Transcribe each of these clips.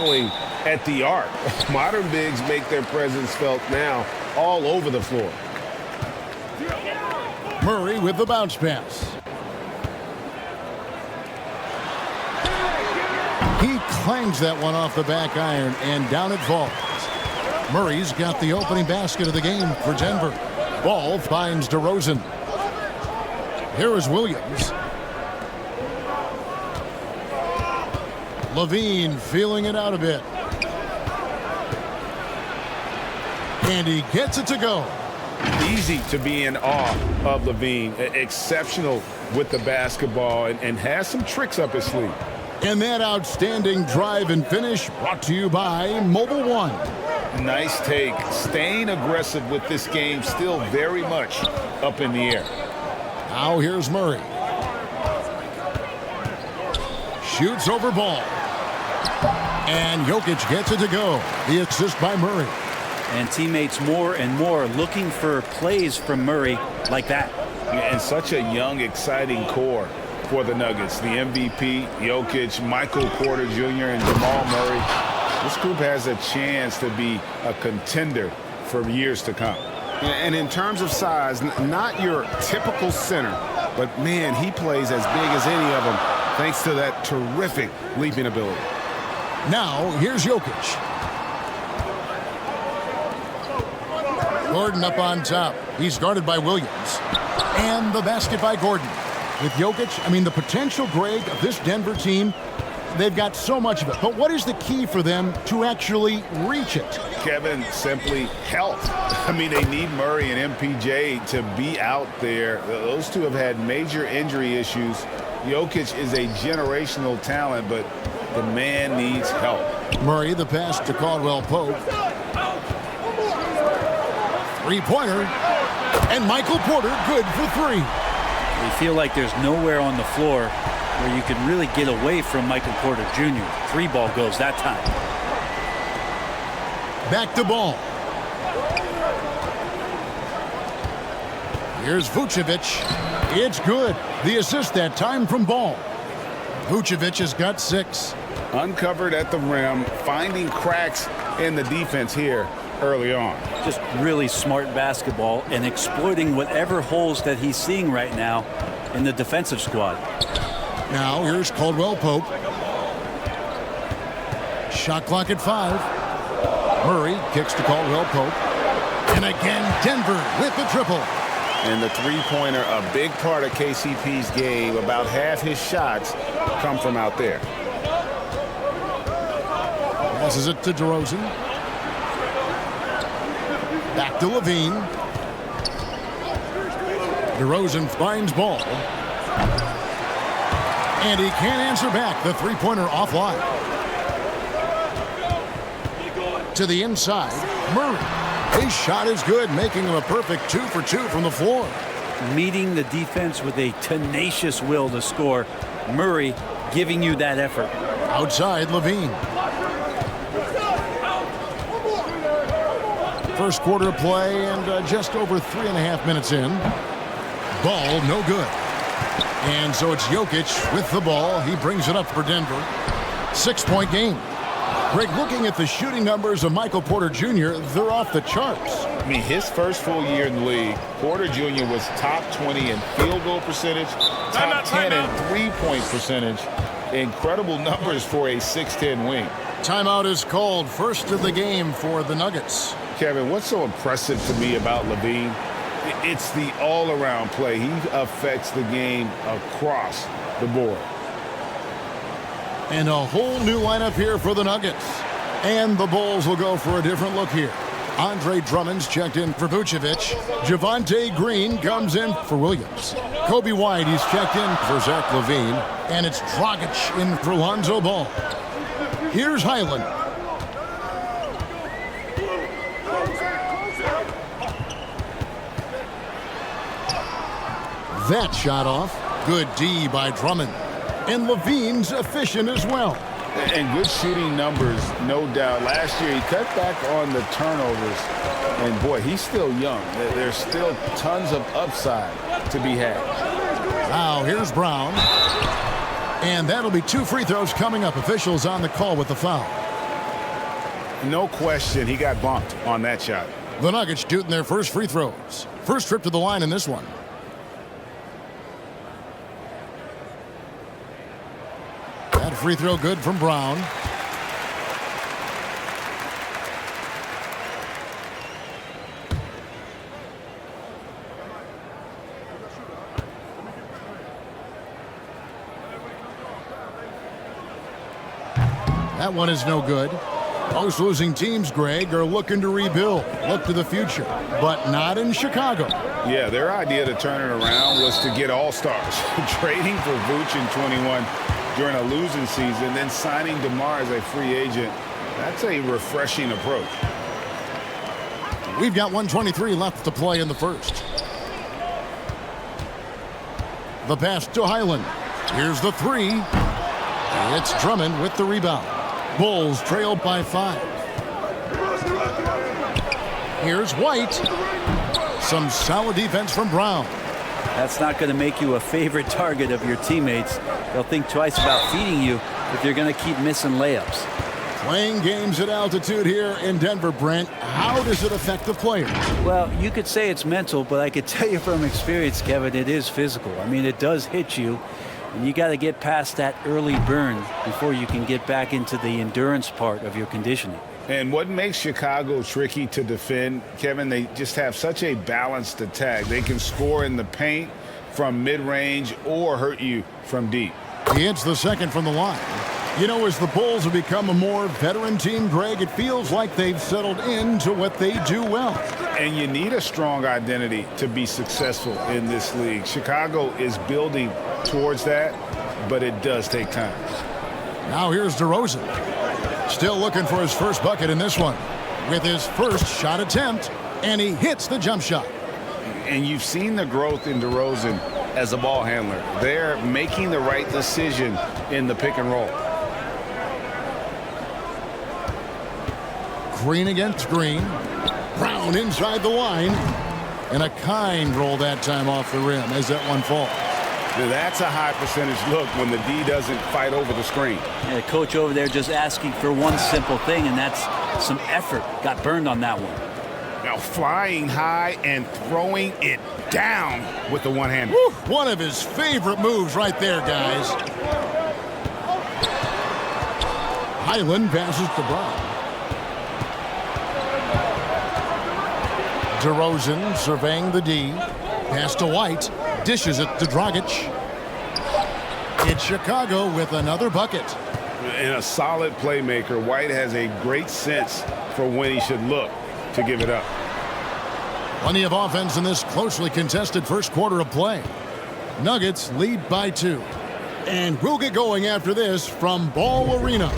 At the arc. Modern bigs make their presence felt now all over the floor. Murray with the bounce pass. He clangs that one off the back iron, and down it falls. Murray's got the opening basket of the game for Denver. Ball finds DeRozan. Here is Williams. Levine feeling it out a bit. And he gets it to go. Easy to be in awe of Levine. Exceptional with the basketball and has some tricks up his sleeve. And that outstanding drive and finish brought to you by Mobile One. Nice take. Staying aggressive with this game, still very much up in the air. Now here's Murray. Shoots over Ball. And Jokic gets it to go. The assist by Murray. And teammates more and more looking for plays from Murray like that. And such a young, exciting core for the Nuggets. The MVP, Jokic, Michael Porter Jr., and Jamal Murray. This group has a chance to be a contender for years to come. And in terms of size, not your typical center, but man, he plays as big as any of them thanks to that terrific leaping ability. Now, here's Jokic. Gordon up on top. He's guarded by Williams. And the basket by Gordon. With Jokic, I mean, the potential, Greg, of this Denver team, they've got so much of it. But what is the key for them to actually reach it? Kevin, simply health. I mean, they need Murray and MPJ to be out there. Those two have had major injury issues. Jokic is a generational talent, but the man needs help. Murray, the pass to Caldwell Pope. Three-pointer. And Michael Porter, good for three. We feel like there's nowhere on the floor where you can really get away from Michael Porter Jr. Three ball goes that time. Back to Ball. Here's Vucevic. It's good. The assist that time from Ball. Vucevic has got 6. Uncovered at the rim, finding cracks in the defense here early on. Just really smart basketball and exploiting whatever holes that he's seeing right now in the defensive squad. Now here's Caldwell Pope. Shot clock at 5. Murray kicks to Caldwell Pope. And again, Denver with the triple. And the three-pointer, a big part of KCP's game. About half his shots come from out there. Passes it to DeRozan. Back to Levine. DeRozan finds Ball. And he can't answer back. The three-pointer offline. To the inside, Murray. His shot is good, making him a perfect 2 for 2 from the floor. Meeting the defense with a tenacious will to score. Murray giving you that effort. Outside, Levine. First quarter of play and just over 3.5 minutes in. Ball no good. And so it's Jokic with the ball. He brings it up for Denver. 6-point game. Greg, looking at the shooting numbers of Michael Porter Jr., they're off the charts. I mean, his first full year in the league, Porter Jr. was top 20 in field goal percentage, top 10 in three-point percentage. Incredible numbers for a 6'10" wing. Timeout is called. First of the game for the Nuggets. Kevin, what's so impressive to me about Levine? It's the all-around play. He affects the game across the board. And a whole new lineup here for the Nuggets. And the Bulls will go for a different look here. Andre Drummond's checked in for Vucevic. Javonte Green comes in for Williams. Kobe White, he's checked in for Zach LaVine. And it's Dragic in for Lonzo Ball. Here's Highland. That shot off. Good D by Drummond. And Levine's efficient as well. And good shooting numbers, no doubt. Last year, he cut back on the turnovers. And, boy, he's still young. There's still tons of upside to be had. Now, here's Brown. And that'll be 2 free throws coming up. Officials on the call with the foul. No question, he got bumped on that shot. The Nuggets shooting their first free throws. First trip to the line in this one. That free throw good from Brown. That one is no good. Most losing teams, Greg, are looking to rebuild, look to the future, but not in Chicago. Yeah, their idea to turn it around was to get all-stars. Trading for Vooch in 21 during a losing season, then signing DeMar as a free agent. That's a refreshing approach. We've got 1:23 left to play in the first. The pass to Highland. Here's the three. It's Drummond with the rebound. Bulls trail by 5. Here's White. Some solid defense from Brown. That's not going to make you a favorite target of your teammates. They'll think twice about feeding you if you're going to keep missing layups. Playing games at altitude here in Denver, Brent. How does it affect the player? Well, you could say it's mental, but I could tell you from experience, Kevin, it is physical. I mean, it does hit you. And you got to get past that early burn before you can get back into the endurance part of your conditioning. And what makes Chicago tricky to defend, Kevin, they just have such a balanced attack. They can score in the paint from mid-range or hurt you from deep. He hits the second from the line. You know, as the Bulls have become a more veteran team, Greg, it feels like they've settled into what they do well. And you need a strong identity to be successful in this league. Chicago is building towards that, but it does take time. Now here's DeRozan. Still looking for his first bucket in this one with his first shot attempt, and he hits the jump shot. And you've seen the growth in DeRozan as a ball handler. They're making the right decision in the pick and roll. Green against Green. Brown inside the line. And a kind roll that time off the rim as that one falls. That's a high percentage look when the D doesn't fight over the screen. Yeah, the coach over there just asking for one simple thing, and that's some effort. Got burned on that one. Now flying high and throwing it down with the one hand. One of his favorite moves right there, guys. Highland passes to Brown. DeRozan surveying the D. Pass to White. Dishes it to Dragic. It's Chicago with another bucket. And a solid playmaker. White has a great sense for when he should look to give it up. Plenty of offense in this closely contested first quarter of play. Nuggets lead by 2. And we'll get going after this from Ball Arena.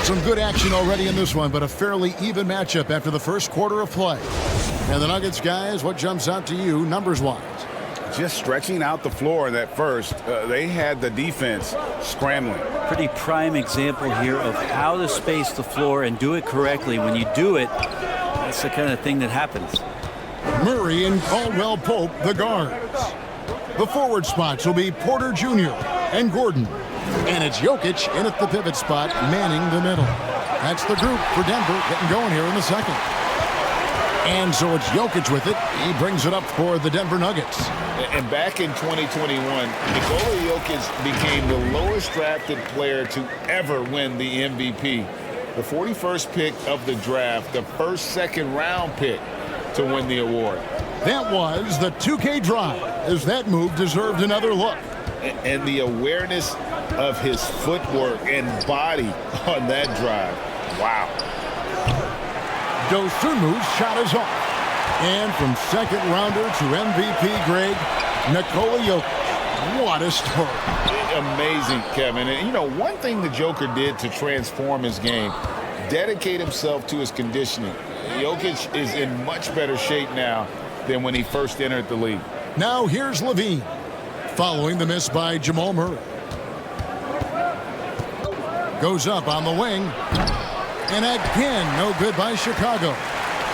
Some good action already in this one, but a fairly even matchup after the first quarter of play. And the Nuggets, guys, what jumps out to you numbers-wise? Just stretching out the floor in that first. They had the defense scrambling. Pretty prime example here of how to space the floor and do it correctly. When you do it, that's the kind of thing that happens. Murray and Caldwell Pope, the guards. The forward spots will be Porter Jr. and Gordon. And it's Jokic in at the pivot spot, manning the middle. That's the group for Denver getting going here in the second. And so it's Jokic with it. He brings it up for the Denver Nuggets. And back in 2021, Nikola Jokic became the lowest drafted player to ever win the MVP. The 41st pick of the draft, the first second-round pick to win the award. That was the 2K drive, as that move deserved another look. And the awareness of his footwork and body on that drive. Wow. Dosunmu's shot is off. And from second rounder to MVP, Greg, Nikola Jokic. What a story. Amazing, Kevin. And, you know, one thing the Joker did to transform his game, dedicate himself to his conditioning. Jokic is in much better shape now than when he first entered the league. Now here's Levine, following the miss by Jamal Murray. Goes up on the wing. And again, no good by Chicago.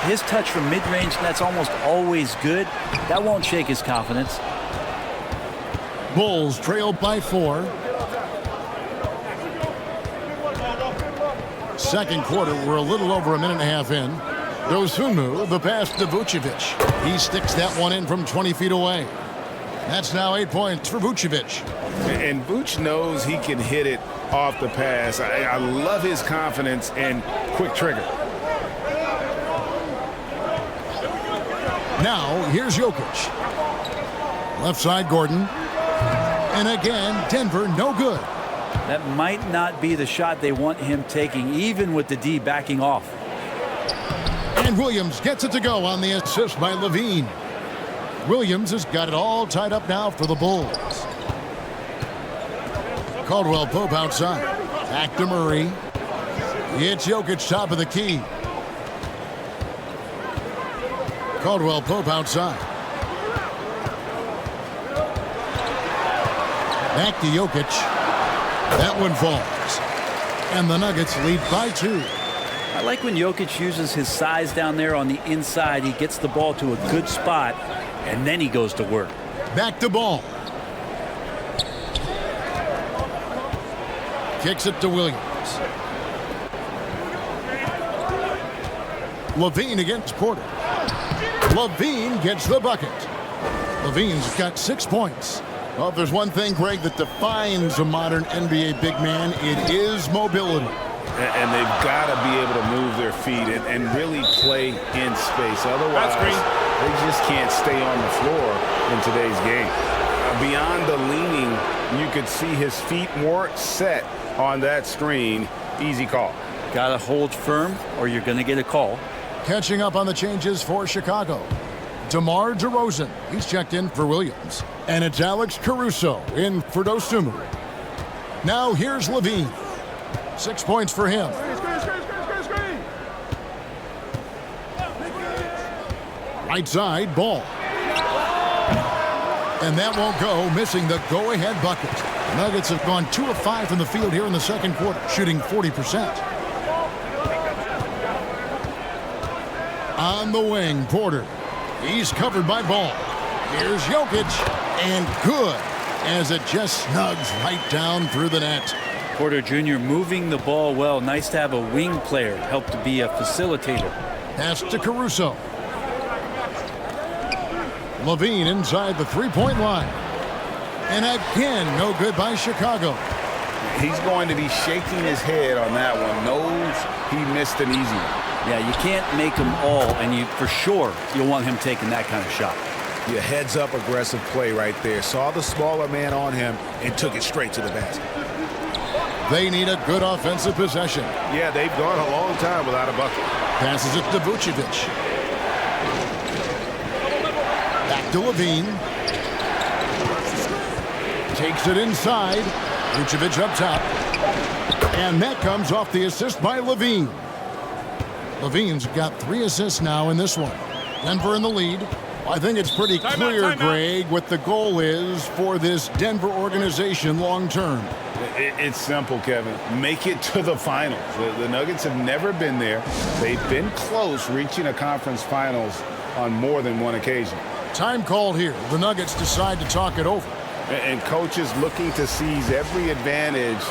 His touch from mid-range, that's almost always good. That won't shake his confidence. Bulls trail by 4. Second quarter, we're a little over a minute and a half in. Dosunmu, the pass to Vucevic. He sticks that one in from 20 feet away. That's now 8 points for Vucevic. And Vuce knows he can hit it off the pass. I love his confidence and quick trigger. Now, here's Jokic. Left side, Gordon. And again, Denver, no good. That might not be the shot they want him taking, even with the D backing off. And Williams gets it to go on the assist by Levine. Williams has got it all tied up now for the Bulls. Caldwell Pope outside. Back to Murray. It's Jokic top of the key. Caldwell Pope outside. Back to Jokic. That one falls. And the Nuggets lead by 2. I like when Jokic uses his size down there on the inside. He gets the ball to a good spot, and then he goes to work. Back to Ball. Kicks it to Williams. Levine against Porter. Levine gets the bucket. Levine's got 6 points. Well, if there's one thing, Greg, that defines a modern NBA big man, it is mobility. And they've got to be able to move their feet and really play in space. Otherwise, they just can't stay on the floor in today's game. Beyond the leaning, you could see his feet more set on that screen. Easy call. Got to hold firm or you're going to get a call. Catching up on the changes for Chicago. DeMar DeRozan, he's checked in for Williams. And it's Alex Caruso in for Dosunmu. Now here's Levine. 6 points for him. Right side, Ball. And that won't go, missing the go-ahead bucket. Nuggets have gone 2 of 5 from the field here in the second quarter, shooting 40%. On the wing, Porter. He's covered by Ball. Here's Jokic, and good, as it just snugs right down through the net. Porter Jr. moving the ball well. Nice to have a wing player help to be a facilitator. Pass to Caruso. Levine inside the three-point line. And again, no good by Chicago. He's going to be shaking his head on that one. Knows he missed an easy one. Yeah, you can't make them all, and you for sure you'll want him taking that kind of shot. Yeah, heads-up aggressive play right there. Saw the smaller man on him and took it straight to the basket. They need a good offensive possession. Yeah, they've gone a long time without a bucket. Passes it to Vucevic. Back to Levine. Takes it inside. Vucevic up top. And that comes off the assist by Levine. Levine's got 3 assists now in this one. Denver in the lead. I think it's pretty clear, Greg, what the goal is for this Denver organization long term. It's simple, Kevin. Make it to the finals. The Nuggets have never been there. They've been close reaching a conference finals on more than one occasion. Time called here. The Nuggets decide to talk it over. And coaches looking to seize every advantage